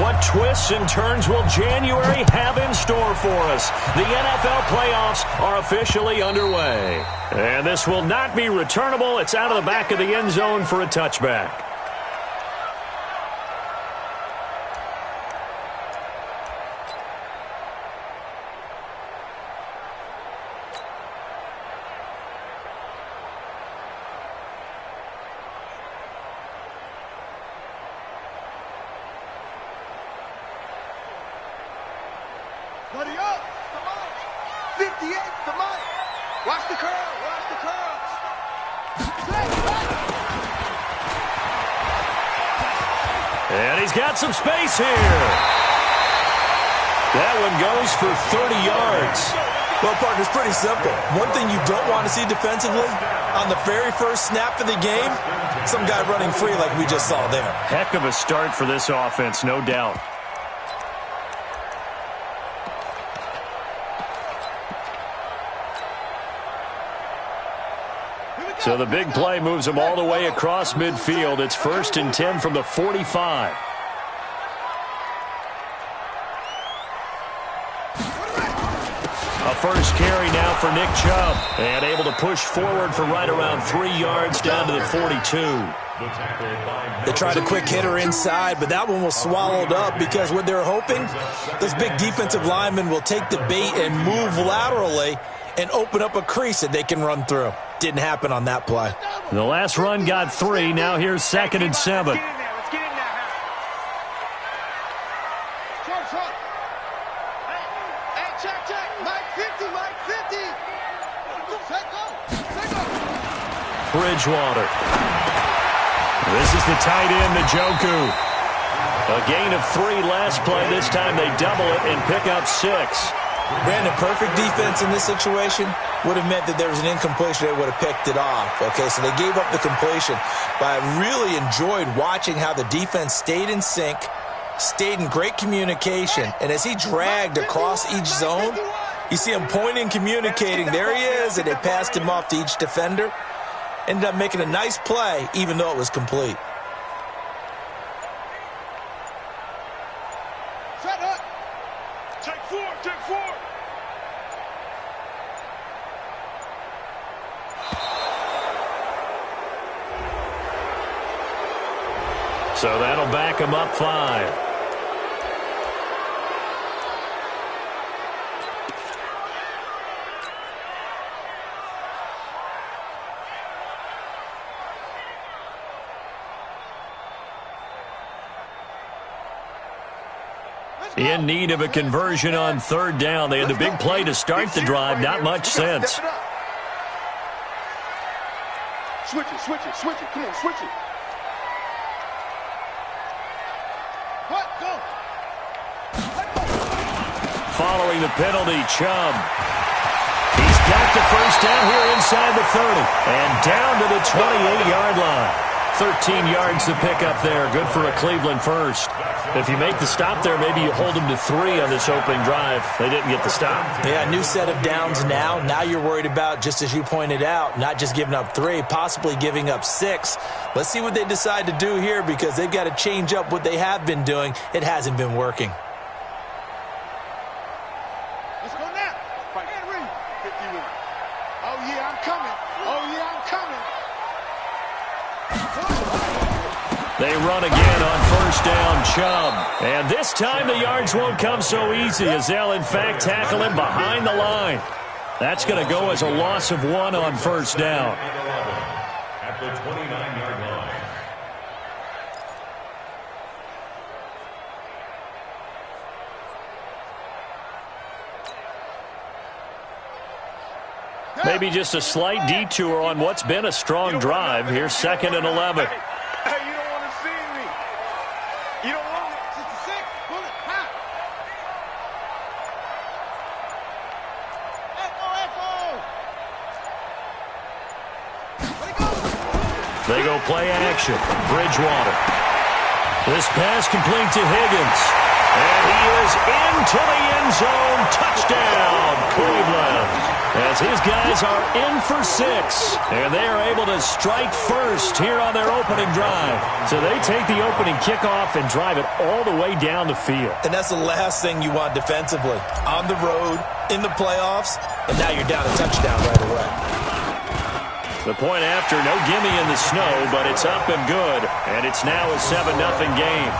What twists and turns will January have in store for us? The NFL playoffs are officially underway. And this will not be returnable. It's out of the back of the end zone for a touchback. Buddy up! Come on! 58, come on! Watch the curl! Watch the curls! And he's got some space here. That one goes for 30 yards. Well, partner, it's pretty simple. One thing you don't want to see defensively, on the very first snap of the game, some guy running free like we just saw there. Heck of a start for this offense, no doubt. So the big play moves them all the way across midfield. It's 1st and 10 from the 45. A first carry now for Nick Chubb. And able to push forward for right around 3 yards down to the 42. They tried a quick hitter inside, but that one was swallowed up because what they're hoping, those big defensive linemen will take the bait and move laterally and open up a crease that they can run through. Didn't happen on that play. The last run got 3. Now here's 2nd and 7. Let's get in there. Short. Hey, check. Mike 50, Mike 50. Set go. Bridgewater. This is the tight end, Njoku. A gain of 3 last play. This time they double it and pick up 6. Brandon, perfect defense in this situation would have meant that there was an incompletion. They would have picked it off. Okay, so they gave up the completion. But I really enjoyed watching how the defense stayed in sync, stayed in great communication, and as he dragged across each zone, you see him pointing, communicating. There he is, and they passed him off to each defender. Ended up making a nice play, even though it was complete. Take four. So that'll back him up 5. In need of a conversion on 3rd down. They had the big play to start the drive. Not much sense. Switch it. Come on, switch it. What? Go. Following the penalty, Chubb. He's got the first down here inside the 30. And down to the 28-yard line. 13 yards to pick up there. Good for a Cleveland first. If you make the stop there, maybe you hold them to 3 on this opening drive. They didn't get the stop. Yeah, new set of downs now. Now you're worried about, just as you pointed out, not just giving up 3, possibly giving up 6. Let's see what they decide to do here because they've got to change up what they have been doing. It hasn't been working. Let's go now. Henry. 51. Oh, yeah, I'm coming. They run again on 1st down, Chubb. And this time the yards won't come so easy as they'll, in fact, tackle him behind the line. That's going to go as a loss of 1 on 1st down. At the 29-yard line. Maybe just a slight detour on what's been a strong drive. Here's 2nd and 11. Hey, you don't want to see me. You don't want me. 66. Bullet. Hot. Echo. They go play action. Bridgewater. This pass complete to Higgins. And he is into the end zone. Touchdown, Cleveland. as his guys are in for 6. And they are able to strike first here on their opening drive. So they take the opening kickoff and drive it all the way down the field. And that's the last thing you want defensively. On the road, in the playoffs, and now you're down a touchdown right away. The point after, no gimme in the snow, but it's up and good. And it's now a 7-0 game.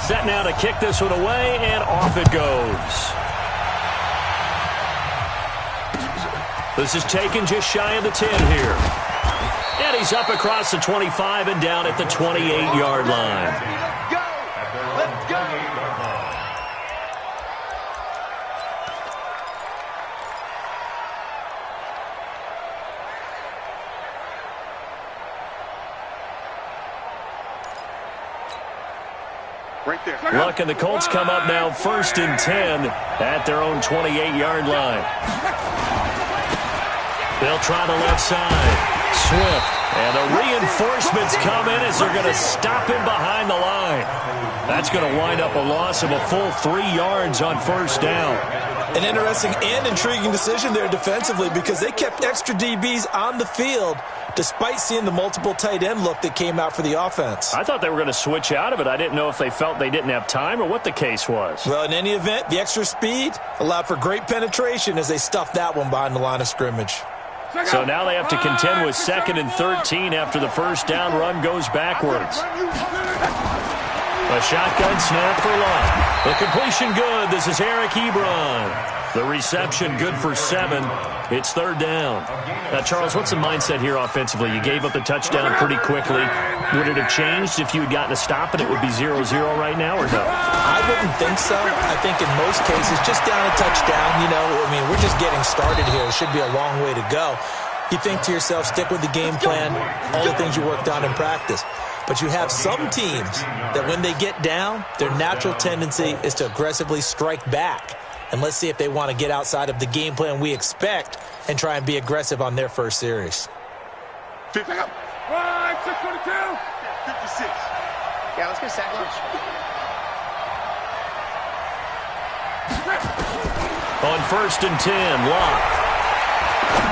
Set now to kick this one away, and off it goes. This is taken just shy of the 10 here. And he's up across the 25 and down at the 28-yard line. Let's go! Right there. Luck and the Colts come up now 1st and 10 at their own 28-yard line. They'll try the left side. Swift. And the reinforcements come in as they're going to stop him behind the line. That's going to wind up a loss of a full 3 yards on 1st down. An interesting and intriguing decision there defensively because they kept extra DBs on the field despite seeing the multiple tight end look that came out for the offense. I thought they were going to switch out of it. I didn't know if they felt they didn't have time or what the case was. Well, in any event, the extra speed allowed for great penetration as they stuffed that one behind the line of scrimmage. So now they have to contend with 2nd and 13 after the 1st down run goes backwards. A shotgun snap for Luck. The completion good. This is Eric Ebron. The reception good for 7. It's 3rd down. Now, Charles, what's the mindset here offensively? You gave up the touchdown pretty quickly. Would it have changed if you had gotten a stop and it would be 0-0 right now, or no? I wouldn't think so. I think in most cases, just down a touchdown, we're just getting started here. It should be a long way to go. You think to yourself, stick with the game plan, all the things you worked on in practice. But you have some teams that when they get down, their natural tendency is to aggressively strike back. And let's see if they want to get outside of the game plan we expect and try and be aggressive on their first series. 622. 56. Yeah, let's get sack lunch. On 1st and 10, Locke.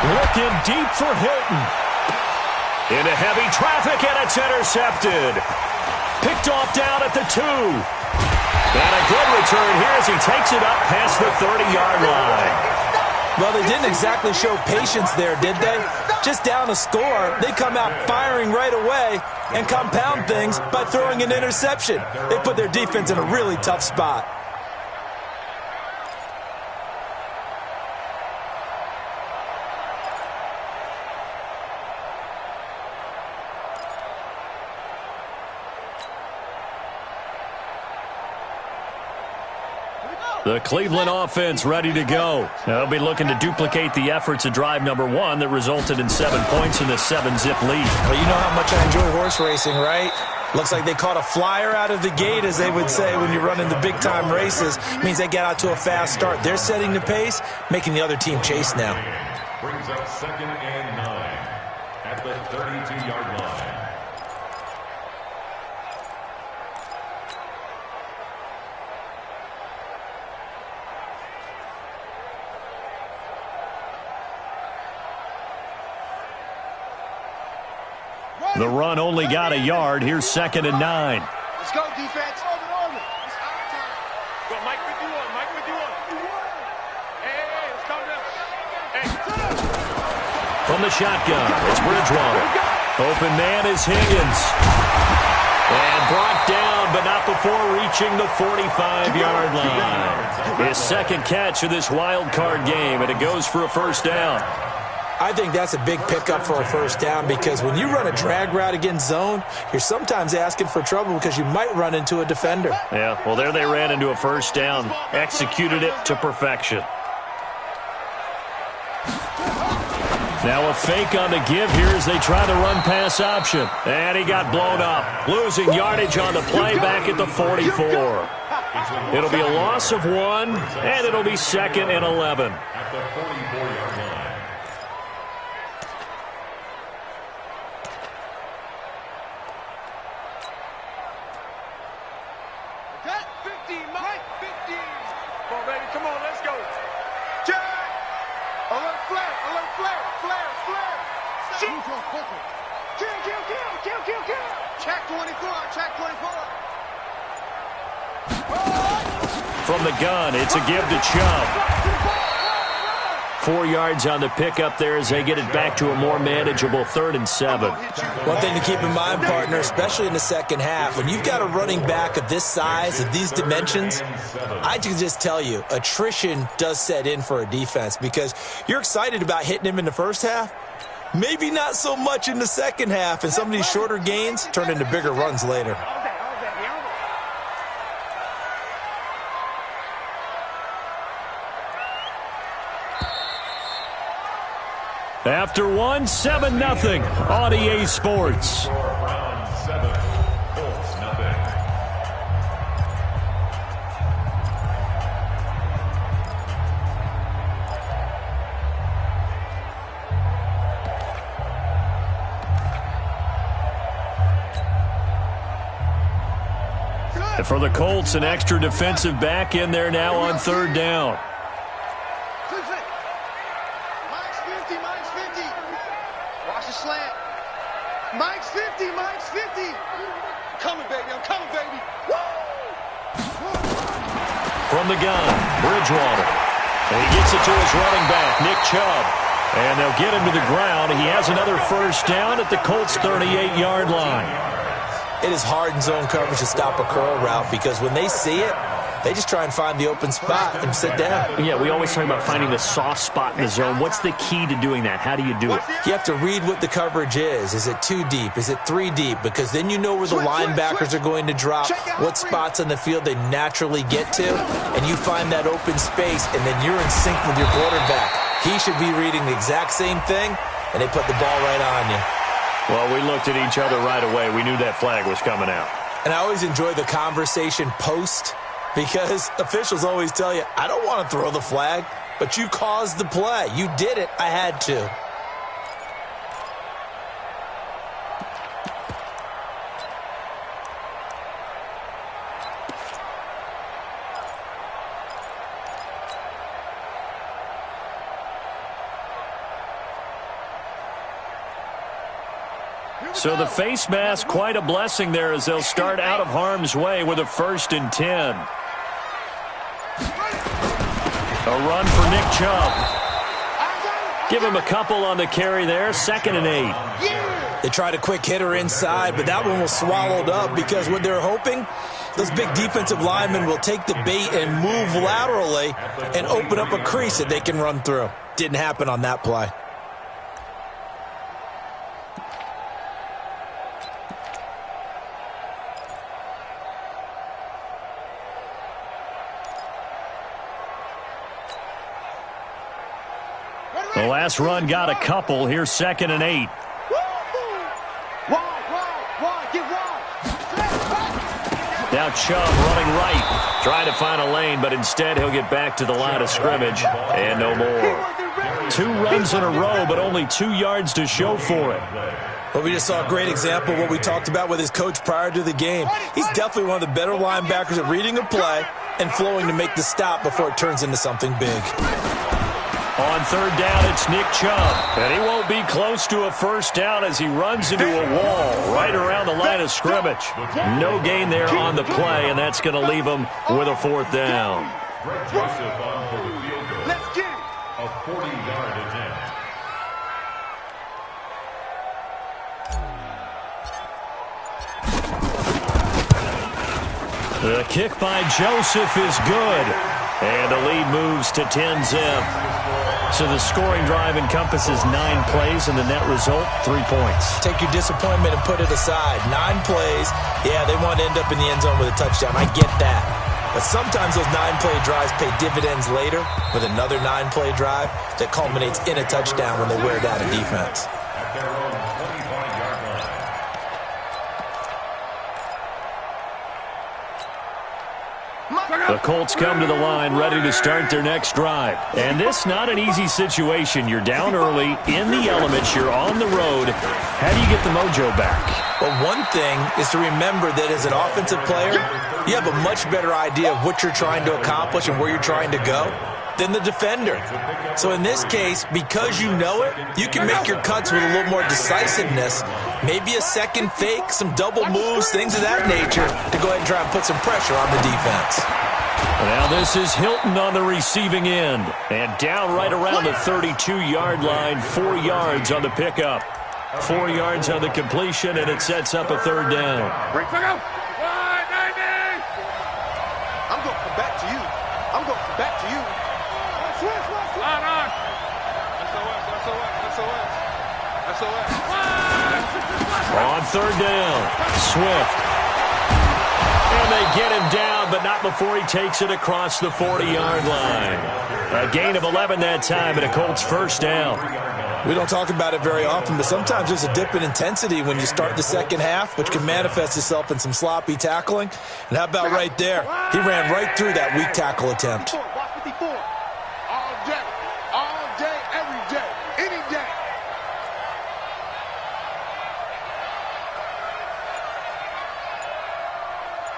Looking deep for Hilton. Into heavy traffic, and it's intercepted. Picked off down at the 2. And a good return here as he takes it up past the 30-yard line. Well, they didn't exactly show patience there, did they? Just down a score, they come out firing right away and compound things by throwing an interception. They put their defense in a really tough spot. The Cleveland offense ready to go. They'll be looking to duplicate the efforts of drive number 1 that resulted in 7 points in the 7-zip lead. Well, you know how much I enjoy horse racing, right? Looks like they caught a flyer out of the gate, as they would say when you're running the big-time races. Means they get out to a fast start. They're setting the pace, making the other team chase now. Brings up 2nd and 9 at the 32-yard line. The run only got a yard. Here's 2nd and 9. Let's go, defense. It's our time. Go, Mike with you on. Mike with you on. Hey, let's come down. Hey. From the shotgun, it's Bridgewater. Open man is Higgins. And brought down, but not before reaching the 45-yard line. His 2nd catch of this wild card game, and it goes for a 1st down. I think that's a big pickup for a 1st down because when you run a drag route against zone, you're sometimes asking for trouble because you might run into a defender. Yeah, well, there they ran into a 1st down. Executed it to perfection. Now a fake on the give here as they try the run-pass option. And he got blown up. Losing yardage on the play back at the 44. It'll be a loss of 1, and it'll be 2nd and 11. At the 44-yard line. Mike, 50. Come on, baby, come on, let's go. Jack! Alert flare, alert flare, flare, flare. Shoot. Kill. Check 24, check 24. From the gun, it's a give to Chubb. 4 yards on the pickup there as they get it back to a more manageable 3rd and 7. One thing to keep in mind, partner, especially in the second half, when you've got a running back of this size, of these dimensions, I can just tell you, attrition does set in for a defense because you're excited about hitting him in the first half. Maybe not so much in the second half, and some of these shorter gains turn into bigger runs later. After one, 7-0 on EA Sports. Round 7, Colts nothing. For the Colts, an extra defensive back in there now on 3rd down. Mike's 50. Watch the slant. Mike's 50. Coming, baby, I'm coming, baby. Woo! From the gun, Bridgewater. And he gets it to his running back, Nick Chubb. And they'll get him to the ground. He has another 1st down at the Colts' 38-yard line. It is hard in zone coverage to stop a curl route because when they see it, they just try and find the open spot and sit down. Yeah, we always talk about finding the soft spot in the zone. What's the key to doing that? How do you do it? You have to read what the coverage is. Is it 2 deep? Is it 3 deep? Because then you know where the linebackers are going to drop, what spots on the field they naturally get to, and you find that open space, and then you're in sync with your quarterback. He should be reading the exact same thing, and they put the ball right on you. Well, we looked at each other right away. We knew that flag was coming out. And I always enjoy the conversation post because officials always tell you, I don't want to throw the flag, but you caused the play. You did it. I had to. So the face mask, quite a blessing there as they'll start out of harm's way with a 1st and 10. A run for Nick Chubb. Give him a couple on the carry there, 2nd and 8. They tried a quick hitter inside, but that one was swallowed up because what they're hoping, those big defensive linemen will take the bait and move laterally and open up a crease that they can run through. Didn't happen on that play. The last run got a couple. Here's 2nd and 8. Now Chubb running right, trying to find a lane, but instead he'll get back to the line of scrimmage and no more. 2 runs in a row, but only 2 yards to show for it. Well, we just saw a great example of what we talked about with his coach prior to the game. He's definitely one of the better linebackers at reading a play and flowing to make the stop before it turns into something big. On 3rd down, it's Nick Chubb. And he won't be close to a 1st down as he runs into a wall right around the line of scrimmage. No gain there on the play, and that's going to leave him with a 4th down. Greg Joseph on for the field goal. Let's get it. A 40-yard attempt. The kick by Joseph is good. And the lead moves to 10-zip. So the scoring drive encompasses 9 plays, and the net result, 3 points. Take your disappointment and put it aside. 9 plays. Yeah, they want to end up in the end zone with a touchdown. I get that. But sometimes those 9-play drives pay dividends later with another 9-play drive that culminates in a touchdown when they wear down a defense. At their own 25-yard line. The Colts come to the line ready to start their next drive. And this not an easy situation. You're down early, in the elements, you're on the road. How do you get the mojo back? But one thing is to remember that as an offensive player, you have a much better idea of what you're trying to accomplish and where you're trying to go than the defender. So in this case, because you know it, you can make your cuts with a little more decisiveness, maybe a second fake, some double moves, things of that nature, to go ahead and try and put some pressure on the defense. Now this is Hilton on the receiving end. And down right around the 32-yard line, 4 yards on the pickup. 4 yards on the completion, and it sets up a third down. I'm going to come back to you. I'm going to come back to you. On third down, Swift. And they get him down, but not before he takes it across the 40-yard line. A gain of 11 that time, and a Colts first down. We don't talk about it very often, but sometimes there's a dip in intensity when you start the second half, which can manifest itself in some sloppy tackling. And how about right there? He ran right through that weak tackle attempt. All day, every day, any day.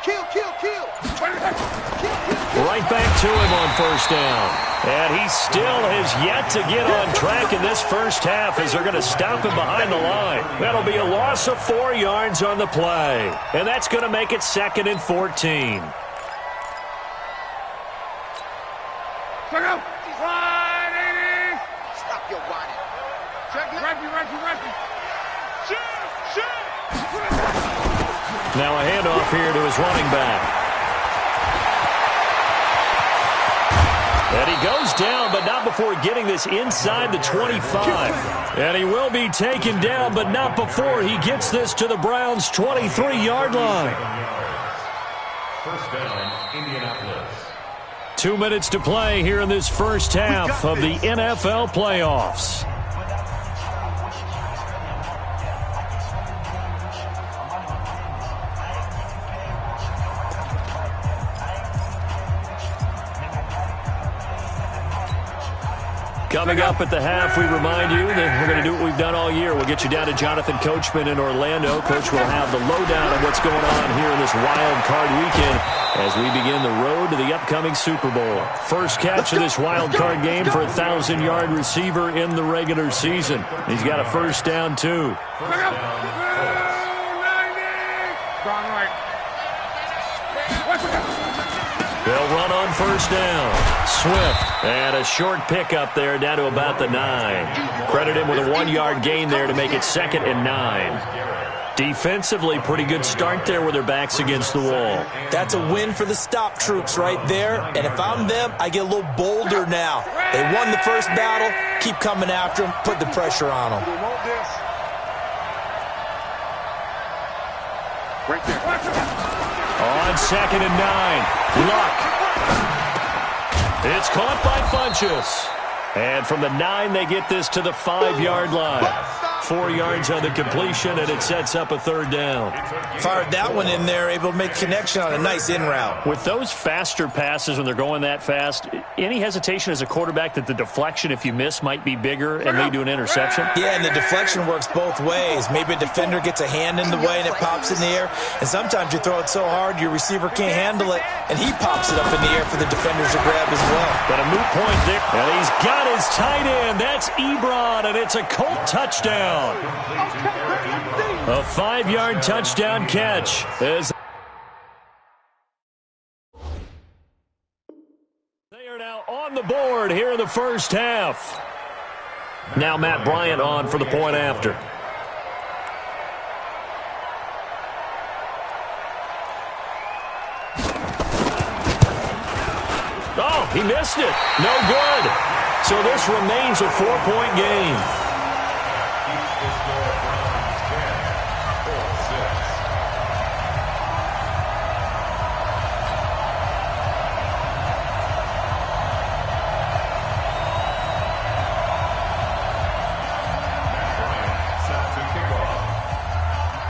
Kill. Right back to him on first down. And he still has yet to get on track in this first half as they're going to stop him behind the line. That'll be a loss of 4 yards on the play. And that's going to make it 2nd and 14. Stop your whining. Check it. Ready. Now a handoff here to his running back. And he goes down, but not before getting this inside the 25. And he will be taken down, but not before he gets this to the Browns' 23-yard line. First down, Indianapolis. 2 minutes to play here in this first half of the NFL playoffs. Coming up at the half, we remind you that we're going to do what we've done all year. We'll get you down to Jonathan Coachman in Orlando. Coach will have the lowdown on what's going on here in this wild card weekend as we begin the road to the upcoming Super Bowl. First catch of this wild card game for a 1,000-yard receiver in the regular season. He's got a first down, too. They'll run on first down. Swift, and a short pickup there down to about the 9. Credit him with a 1-yard gain there to make it 2nd and 9. Defensively, pretty good start there with their backs against the wall. That's a win for the stop troops right there. And if I'm them, I get a little bolder now. They won the first battle. Keep coming after them. Put the pressure on them. Right there. On 2nd and 9, Luck. It's caught by Funchess. And from the 9, they get this to the 5-yard line. 4 yards on the completion, and it sets up a third down. Fired that one in there, able to make connection on a nice in route. With those faster passes when they're going that fast, any hesitation as a quarterback that the deflection, if you miss, might be bigger and lead to an interception? Yeah, and the deflection works both ways. Maybe a defender gets a hand in the way and it pops in the air. And sometimes you throw it so hard your receiver can't handle it, and he pops it up in the air for the defenders to grab as well. But a moot point there. And he's got his tight end. That's Ebron, and it's a Colt touchdown. A 5-yard touchdown catch. As they are now on the board here in the first half. Now Matt Bryant on for the point after. Oh, he missed it. No good. So this remains a 4-point game.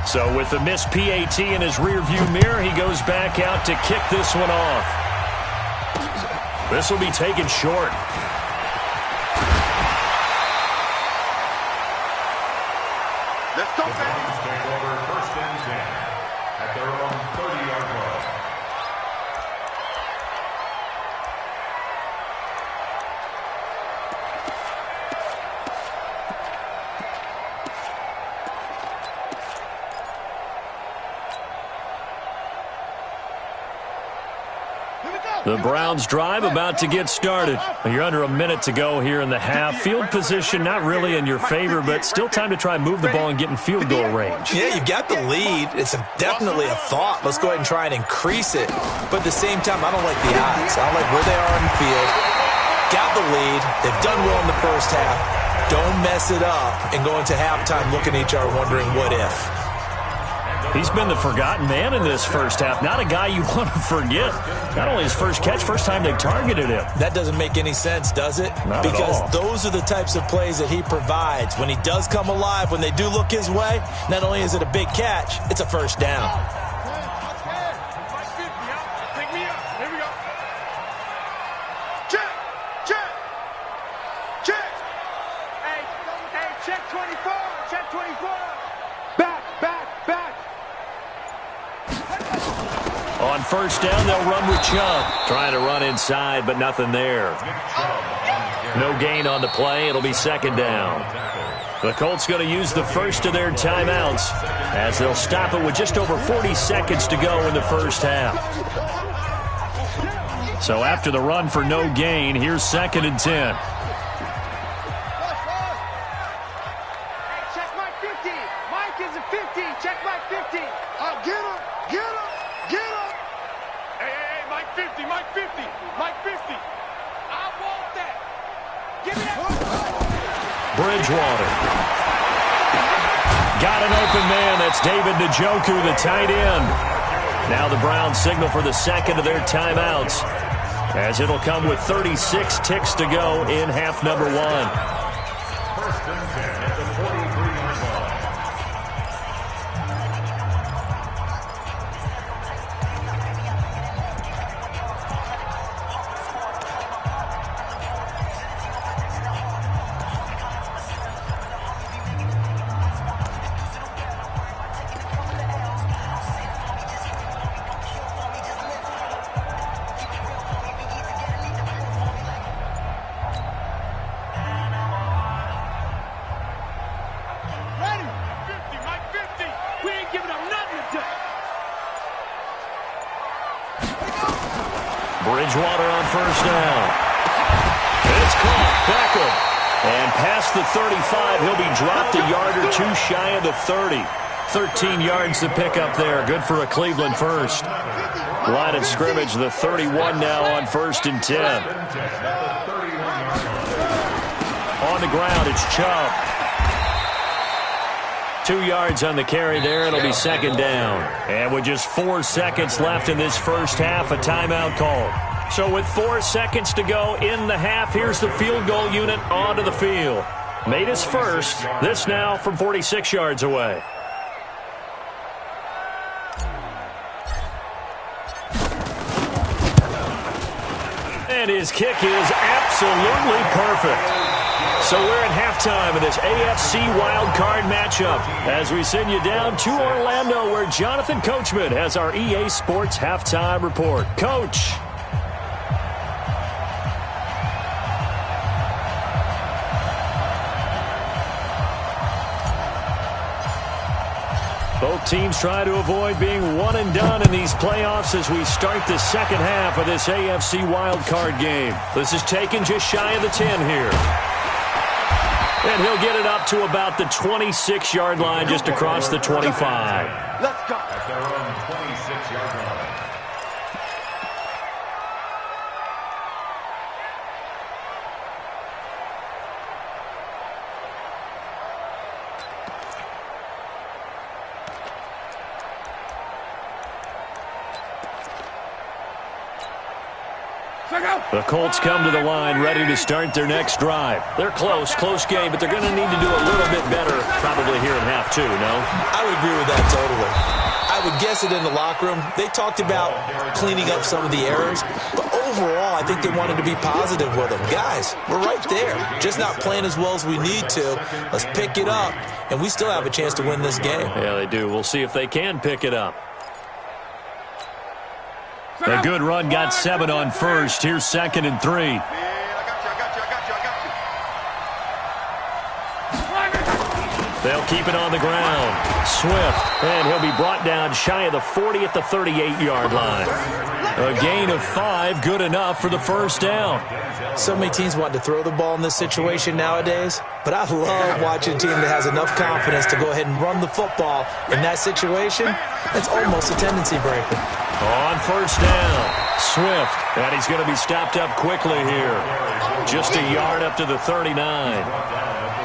So with the missed PAT in his rearview mirror, he goes back out to kick this one off. This will be taken short. Let's go, baby. The Browns drive about to get started. You're under a minute to go here in the half. Field position not really in your favor, but still time to try and move the ball and get in field goal range. Yeah, you've got the lead. It's definitely a thought. Let's go ahead and try and increase it. But at the same time, I don't like the odds. I don't like where they are on the field. Got the lead. They've done well in the first half. Don't mess it up and go into halftime looking at each other wondering what if. He's been the forgotten man in this first half. Not a guy you want to forget. Not only his first catch, first time they've targeted him. That doesn't make any sense, does it? Not because at all. Those are the types of plays that he provides. When he does come alive, when they do look his way, not only is it a big catch, it's a first down. Pick me up. Here we go. Check, check, check. Hey, check 24. Check 24. Back, back, back. On first down, they'll run with Chubb. Trying to run inside, but nothing there. No gain on the play. It'll be second down. The Colts going to use the first of their timeouts as they'll stop it with just over 40 seconds to go in the first half. So after the run for no gain, here's 2nd and 10. Hey, check Mike 50. Mike is a 50. Check Mike 50. Get him, get him, get him. Hey, Mike 50. Mike 50. Mike 50. I want that. Give me that. Bridgewater. Got an open man. That's David Njoku, the tight end. Now the Browns signal for the second of their timeouts, as it'll come with 36 ticks to go in half number 1. First and 10 at the 43-yard line. Ready. 50. Mike 50. We ain't giving up nothing today. Bridgewater on first down. It's caught. Beckham. And past the 35, he'll be dropped a yard or two shy of the 30. 13 yards to pick up there. Good for a Cleveland first. Line of scrimmage, the 31 now on 1st and 10. On the ground, it's Chubb. 2 yards on the carry there. It'll be second down. And with just 4 seconds left in this first half, a timeout call. So with 4 seconds to go in the half, here's the field goal unit onto the field. Made his first. This now from 46 yards away. And his kick is absolutely perfect. So we're in halftime of this AFC wildcard matchup as we send you down to Orlando, where Jonathan Coachman has our EA Sports halftime report. Coach. Both teams try to avoid being one and done in these playoffs as we start the second half of this AFC wildcard game. This is taken just shy of the 10 here. And he'll get it up to about the 26-yard line, just across the 25. Let's go. At their own 26-yard line. The Colts come to the line ready to start their next drive. They're close game, but they're going to need to do a little bit better probably here in half 2, no? I would agree with that totally. I would guess it in the locker room. They talked about cleaning up some of the errors, but overall, I think they wanted to be positive with them. Guys, we're right there. Just not playing as well as we need to. Let's pick it up, and we still have a chance to win this game. Yeah, they do. We'll see if they can pick it up. A good run got 7 on first. Here's 2nd and 3. Yeah, I got you. They'll keep it on the ground. Swift, and he'll be brought down shy of the 40 at the 38-yard line. A gain of 5, good enough for the first down. So many teams want to throw the ball in this situation nowadays, but I love watching a team that has enough confidence to go ahead and run the football in that situation. It's almost a tendency breaker. On first down, Swift, and he's going to be stopped up quickly here. Just a yard up to the 39.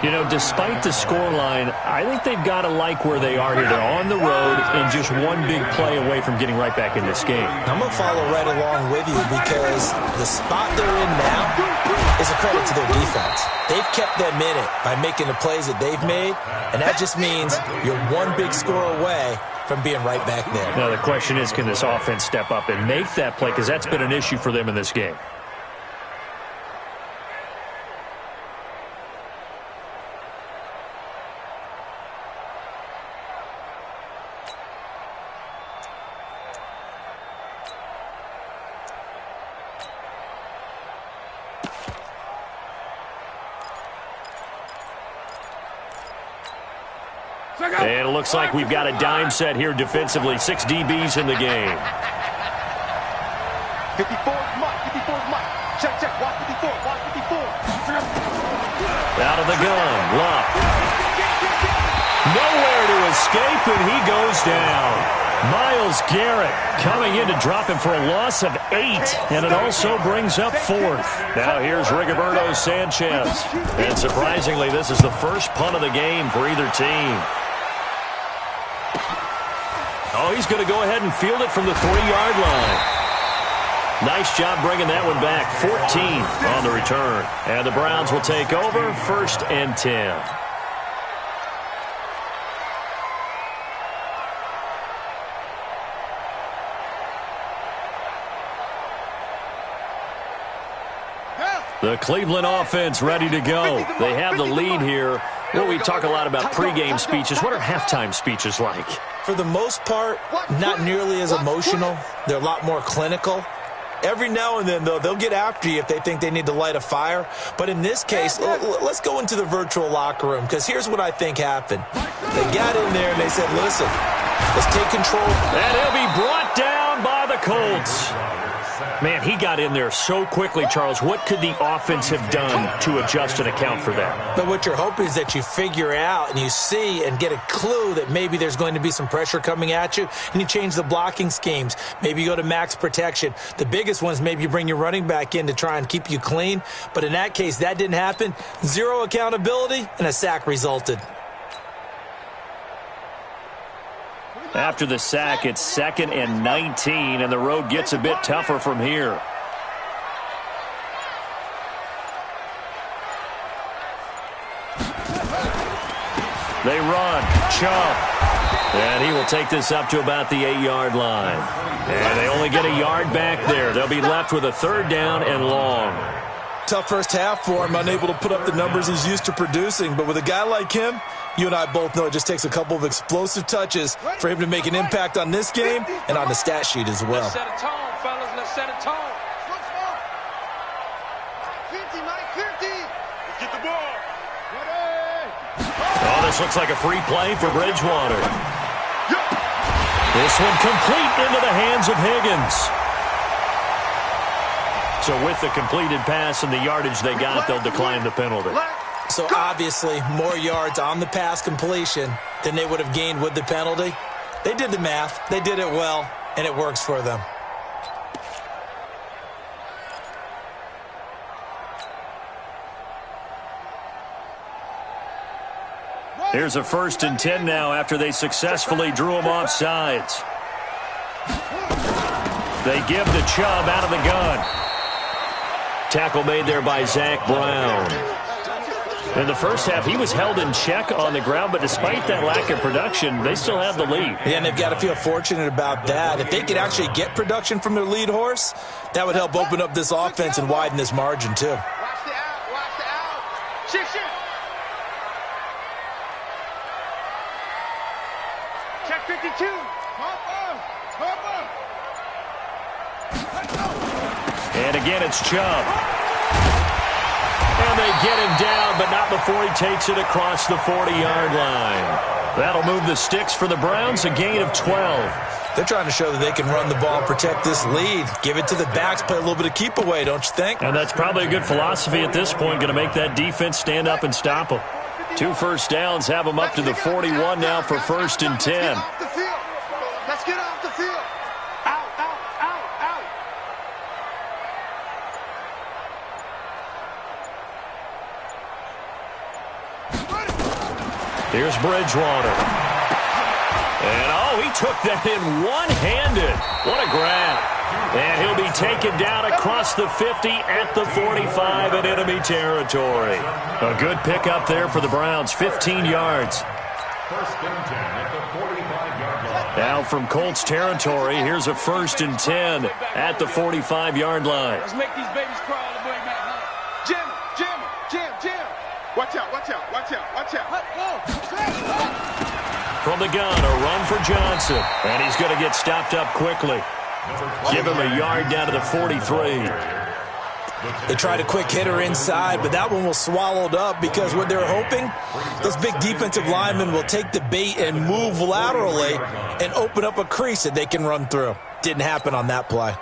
You know, despite the scoreline, I think they've got to like where they are here. They're on the road and just one big play away from getting right back in this game. I'm going to follow right along with you because the spot they're in now is a credit to their defense. They've kept them in it by making the plays that they've made, and that just means you're one big score away from being right back there. Now, the question is, can this offense step up and make that play? Because that's been an issue for them in this game. And it looks like we've got a dime set here defensively. 6 DBs in the game. 54's Mike. 54's Mike. Check, check. Watch 54. Watch 54. Out of the gun. Luck. Nowhere to escape, and he goes down. Myles Garrett coming in to drop him for a loss of 8, and it also brings up 4th. Now here's Rigoberto Sanchez. And surprisingly, this is the first punt of the game for either team. Oh, he's going to go ahead and field it from the 3-yard line. Nice job bringing that one back. 14 on the return. And the Browns will take over, 1st and 10. The Cleveland offense ready to go. They have the lead here. Well, we talk a lot about pregame speeches. What are halftime speeches like? For the most part, not nearly as emotional. They're a lot more clinical. Every now and then, though, they'll get after you if they think they need to light a fire. But in this case, let's go into the virtual locker room, because here's what I think happened. They got in there and they said, listen, let's take control. And he'll be brought down by the Colts. Man, he got in there so quickly, Charles. What could the offense have done to adjust and account for that? But what you're hoping is that you figure out and you see and get a clue that maybe there's going to be some pressure coming at you, and you change the blocking schemes. Maybe you go to max protection. The biggest one is maybe you bring your running back in to try and keep you clean. But in that case, that didn't happen. 0 accountability, and a sack resulted. After the sack, it's 2nd and 19, and the road gets a bit tougher from here. They run. Chubb. And he will take this up to about the 8-yard line. And they only get a yard back there. They'll be left with a 3rd down and long. Tough first half for him, unable to put up the numbers he's used to producing. But with a guy like him, you and I both know it just takes a couple of explosive touches for him to make an impact on this game and on the stat sheet as well. Let's set a tone, fellas. Let's set a tone. 50, Mike, 50. Let's get the ball. Oh, this looks like a free play for Bridgewater. This one complete into the hands of Higgins. So with the completed pass and the yardage they got, they'll decline the penalty. So obviously more yards on the pass completion than they would have gained with the penalty. They did the math. They did it well, and it works for them. Here's a 1st and 10 now after they successfully drew him off sides. They give to Chubb out of the gun. Tackle made there by Zach Brown. In the first half, he was held in check on the ground, but despite that lack of production, they still have the lead. Yeah, and they've got to feel fortunate about that. If they could actually get production from their lead horse, that would help open up this offense and widen this margin, too. Watch the out. Watch the out. Shit, shit. Check 52. And again, it's Chubb. And And they get him down, but not before he takes it across the 40-yard line. That'll move the sticks for the Browns, a gain of 12. They're trying to show that they can run the ball and protect this lead. Give it to the backs, play a little bit of keep away, don't you think? And that's probably a good philosophy at this point, going to make that defense stand up and stop them. 2 first downs have them up to the 41 now for 1st and 10. Let's get off the field. Out, out, out, out. Here's Bridgewater. And, he took that in one-handed. What a grab. And he'll be taken down across the 50 at the 45 in enemy territory. A good pickup there for the Browns, 15 yards. 1st and 10 at the 45-yard line. Now from Colts territory, here's a 1st and 10 at the 45-yard line. Let's make these babies crawl all the way back home. Jim, Jim, Jim, Jim. Watch out, watch out, watch out, watch out. From the gun, a run for Johnson. And he's going to get stopped up quickly. Give him a yard down to the 43. They tried a quick hitter inside, but that one was swallowed up because what they're hoping, those big defensive linemen will take the bait and move laterally and open up a crease that they can run through. Didn't happen on that play.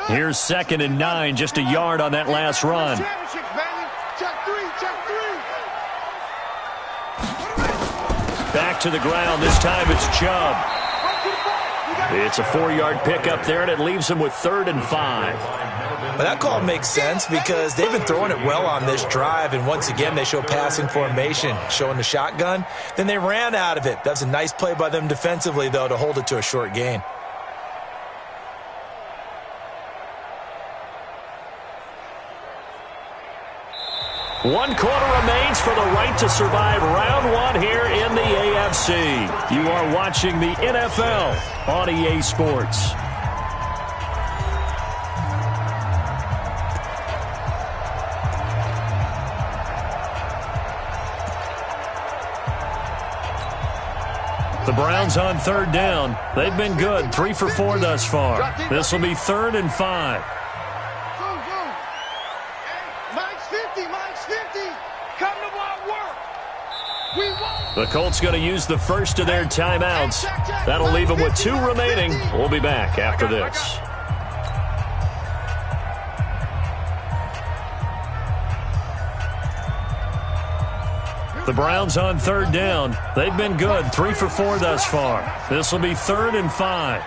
Here's 2nd and 9, just a yard on that last run. Championships, baby. Check 3, check 3. Back to the ground. This time it's Chubb. It's a 4-yard pickup there, and it leaves him with 3rd and 5. But that call makes sense because they've been throwing it well on this drive, and once again they show passing formation, showing the shotgun. Then they ran out of it. That was a nice play by them defensively, though, to hold it to a short gain. One quarter remains for the right to survive round 1 here in the AFC. You are watching the NFL on EA Sports. The Browns on 3rd down. They've been good, 3 for 4 thus far. This will be 3rd and 5. The Colts going to use the first of their timeouts. That'll leave them with 2 remaining. We'll be back after this. The Browns on 3rd down. They've been good, 3 for 4 thus far. This will be 3rd and 5.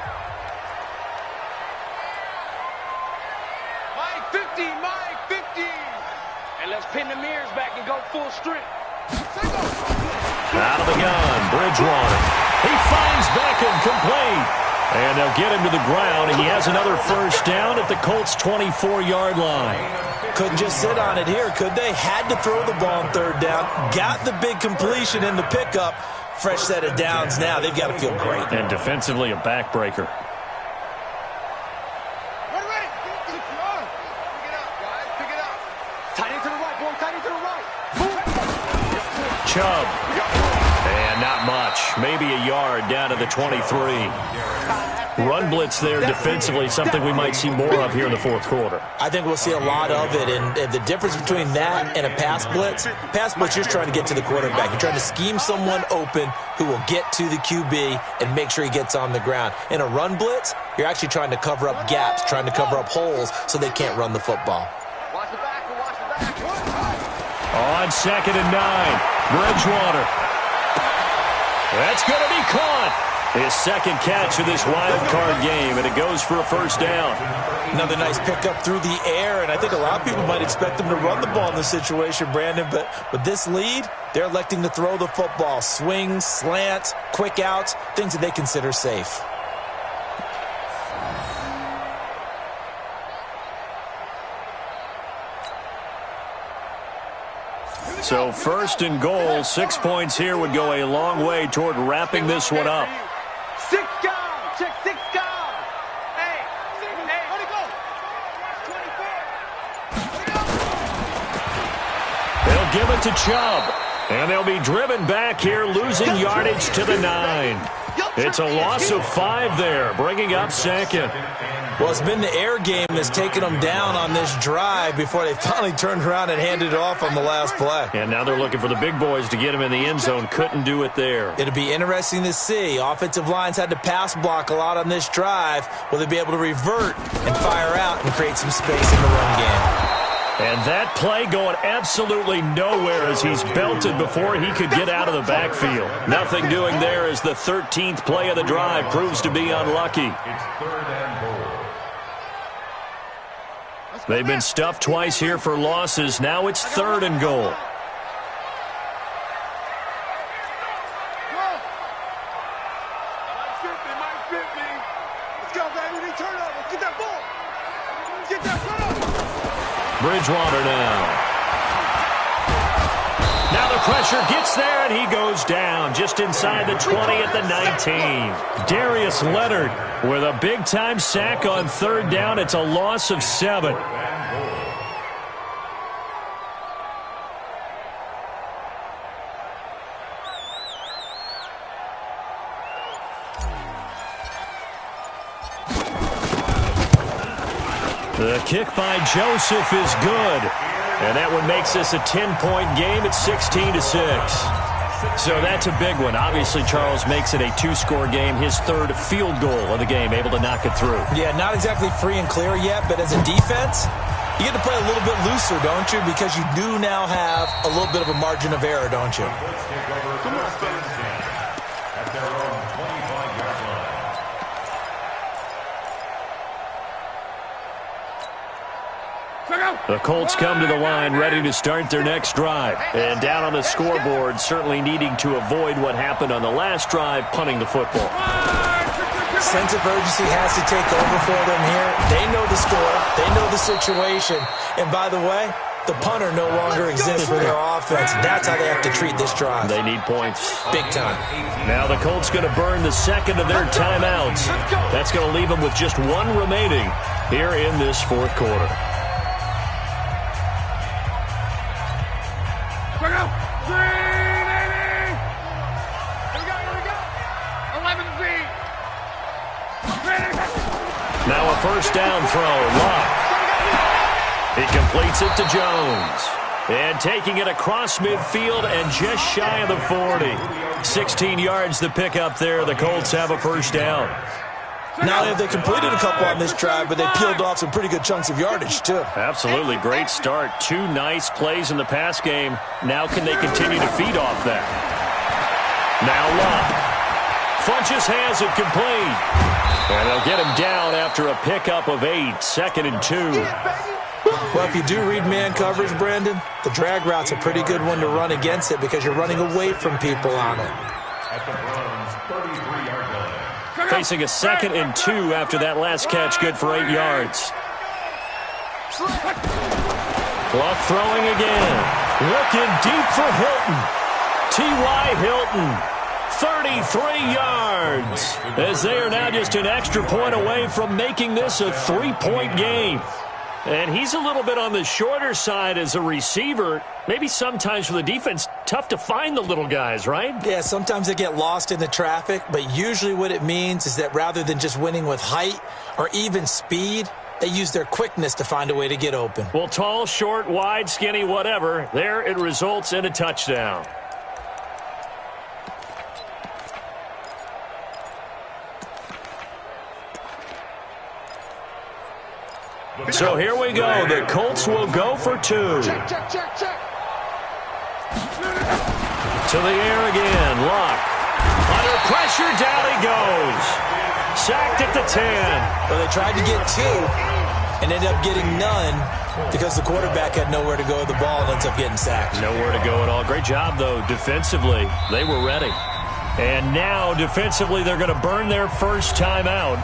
Mike 50, Mike 50. And let's pin the mirrors back and go full strength. Out of the gun, Bridgewater. He finds Beckham complete. And they'll get him to the ground, and he has another 1st down at the Colts' 24-yard line. Couldn't just sit on it here, could they? Had to throw the ball on 3rd down. Got the big completion in the pickup. Fresh set of downs now. They've got to feel great. And defensively, a backbreaker. Chubb. And not much. Maybe a yard down to the 23. Run blitz there defensively, something we might see more of here in the 4th quarter. I think we'll see a lot of it, and the difference between that and a pass blitz, you're trying to get to the quarterback. You're trying to scheme someone open who will get to the QB and make sure he gets on the ground. In a run blitz, you're actually trying to cover up gaps, trying to cover up holes so they can't run the football. Watch the back, watch the back. On 2nd and 9, Bridgewater. That's going to be caught. His 2nd catch of this wild card game, and it goes for a 1st down. Another nice pickup through the air, and I think a lot of people might expect them to run the ball in this situation, Brandon, but with this lead, they're electing to throw the football. Swings, slants, quick outs, things that they consider safe. So 1st and goal, 6 points here would go a long way toward wrapping this one up. 6 guys, check 6 guys. Hey, where'd he go? 24. They'll give it to Chubb, and they'll be driven back here, losing yardage to the 9. It's a loss of 5 there, bringing up 2nd. Well, it's been the air game that's taken them down on this drive before they finally turned around and handed it off on the last play. And now they're looking for the big boys to get him in the end zone. Couldn't do it there. It'll be interesting to see. Offensive lines had to pass block a lot on this drive. Will they be able to revert and fire out and create some space in the run game? And that play going absolutely nowhere as he's belted before he could get out of the backfield. Nothing doing there as the 13th play of the drive proves to be unlucky. It's 3rd and goal. They've been stuffed twice here for losses. Now it's 3rd and goal. Let's go, baby. We turn over. Get that ball. Get that ball. Bridgewater now. Now the pressure gets there, and he goes down just inside the 20 at the 19. Darius Leonard with a big-time sack on 3rd down. It's a loss of 7. The kick by Joseph is good. And that one makes this a 10-point game at 16-6. So that's a big one. Obviously, Charles makes it a 2-score game. His 3rd field goal of the game, able to knock it through. Yeah, not exactly free and clear yet, but as a defense, you get to play a little bit looser, don't you? Because you do now have a little bit of a margin of error, don't you? The Colts come to the line ready to start their next drive. And down on the scoreboard, certainly needing to avoid what happened on the last drive, punting the football. Sense of urgency has to take over for them here. They know the score. They know the situation. And by the way, the punter no longer exists for their offense. That's how they have to treat this drive. They need points. Big time. Now the Colts going to burn the second of their timeouts. That's going to leave them with just one remaining here in this 4th quarter. Now a first down throw. Luck. He completes it to Jones. And taking it across midfield and just shy of the 40. 16 yards to pick up there. The Colts have a first down. Now they completed a couple on this drive, but they peeled off some pretty good chunks of yardage, too. Absolutely. Great start. 2 nice plays in the pass game. Now can they continue to feed off that? Now Luck. Funches has it complete. And they'll get him down after a pickup of 8. 2nd and 2. Well, if you do read man coverage, Brandon, the drag route's a pretty good one to run against it because you're running away from people on it. At the Browns' 33-yard line. Facing a 2nd and 2 after that last catch, good for 8 yards. Luck throwing again. Looking deep for Hilton. T.Y. Hilton. 33 yards. As they are now just an extra point away from making this a 3-point game. And he's a little bit on the shorter side as a receiver. Maybe sometimes for the defense, tough to find the little guys, right? Yeah, sometimes they get lost in the traffic, but usually what it means is that rather than just winning with height or even speed, they use their quickness to find a way to get open. Well, tall, short, wide, skinny, whatever, there it results in a touchdown. So here we go. The Colts will go for 2. Check, check, check, check. To the air again. Luck. Under pressure, down he goes. Sacked at the 10. Well, they tried to get 2 and ended up getting none because the quarterback had nowhere to go with the ball and ends up getting sacked. Nowhere to go at all. Great job, though, defensively. They were ready. And now, defensively, they're going to burn their first timeout.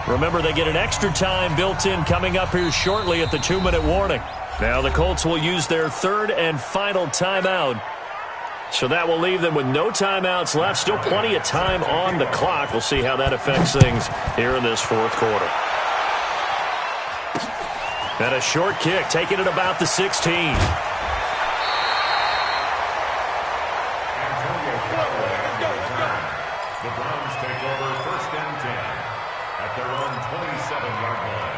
Remember, they get an extra time built in coming up here shortly at the 2-minute warning. Now the Colts will use their 3rd and final timeout. So that will leave them with no timeouts left. Still plenty of time on the clock. We'll see how that affects things here in this 4th quarter. And a short kick, taking it about the 16. The Browns take over 1st and 10 at their own 27-yard line.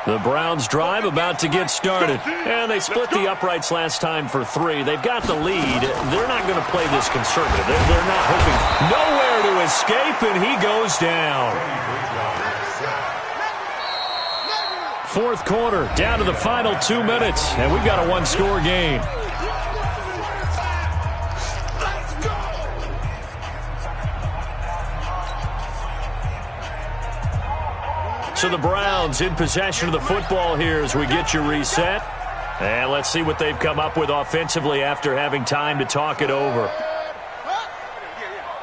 The Browns drive about to get started. And they split the uprights last time for 3. They've got the lead. They're not going to play this conservative. They're not hoping. Nowhere to escape, and he goes down. Fourth quarter, down to the final 2 minutes, and we've got a one-score game. So the Browns in possession of the football here as we get you reset. And let's see what they've come up with offensively after having time to talk it over.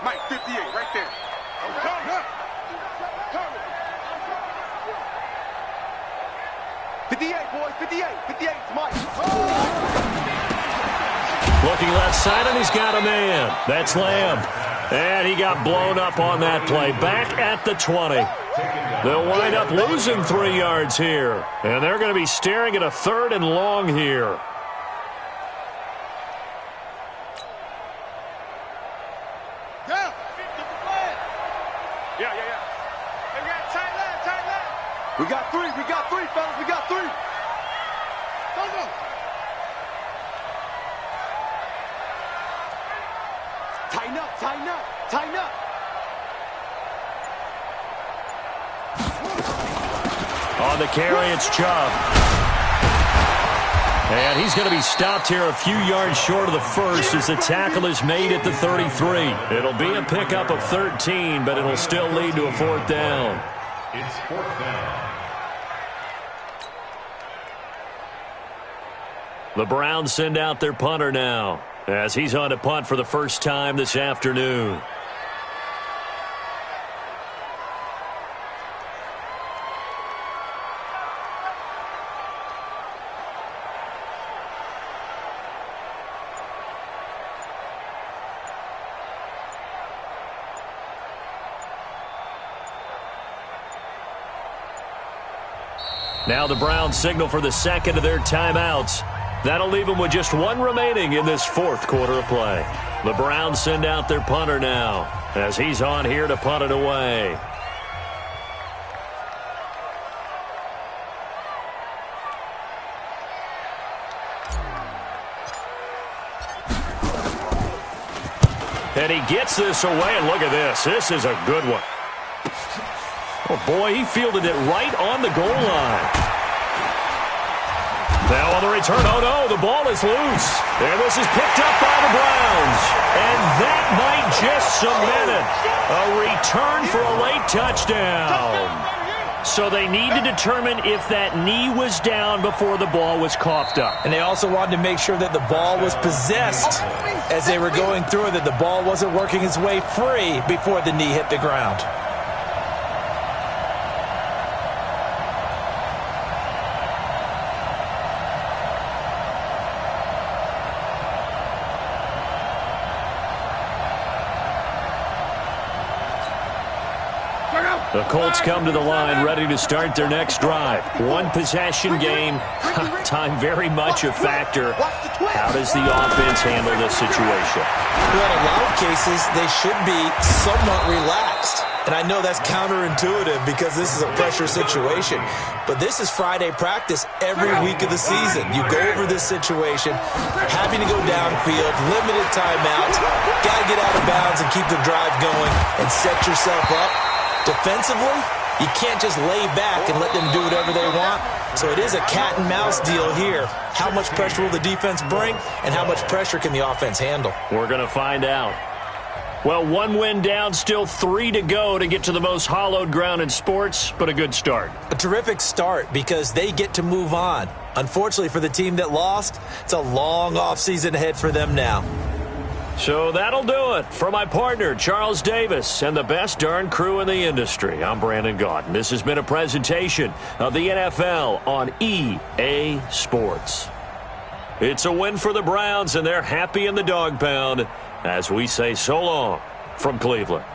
Mike, 58, right there. I'm coming. 58, boys, 58. 58, Mike. Looking left side, and he's got a man. That's Lamb. And he got blown up on that play. Back at the 20. They'll wind up losing 3 yards here. And they're going to be staring at a 3rd and long here. Yeah. Yeah. Hey, we got tight left. We got 3, fellas, we got 3. Go. Tighten up. On the carry, it's Chubb. And he's going to be stopped here a few yards short of the first as the tackle is made at the 33. It'll be a pickup of 13, but it'll still lead to a 4th down. It's 4th down. The Browns send out their punter now as he's on to punt for the first time this afternoon. Now the Browns signal for the second of their timeouts. That'll leave them with just 1 remaining in this 4th quarter of play. The Browns send out their punter now as he's on here to punt it away. And he gets this away, and look at this. This is a good one. Oh, boy, he fielded it right on the goal line. Now on the return, oh no, the ball is loose. And this is picked up by the Browns. And that might just cement it. A return for a late touchdown. So they need to determine if that knee was down before the ball was coughed up. And they also wanted to make sure that the ball was possessed as they were going through it, that the ball wasn't working its way free before the knee hit the ground. The Colts come to the line ready to start their next drive. 1 possession game. Time very much a factor. How does the offense handle this situation? Well, in a lot of cases, they should be somewhat relaxed. And I know that's counterintuitive because this is a pressure situation. But this is Friday practice every week of the season. You go over this situation, having to go downfield, limited timeouts, got to get out of bounds and keep the drive going and set yourself up. Defensively, you can't just lay back and let them do whatever they want. So it is a cat and mouse deal here. How much pressure will the defense bring, and how much pressure can the offense handle? We're going to find out. Well, 1 win down, still 3 to go to get to the most hallowed ground in sports, but a good start. A terrific start because they get to move on. Unfortunately for the team that lost, it's a long offseason ahead for them now. So that'll do it. For my partner, Charles Davis, and the best darn crew in the industry, I'm Brandon Gaudin. This has been a presentation of the NFL on EA Sports. It's a win for the Browns, and they're happy in the dog pound as we say so long from Cleveland.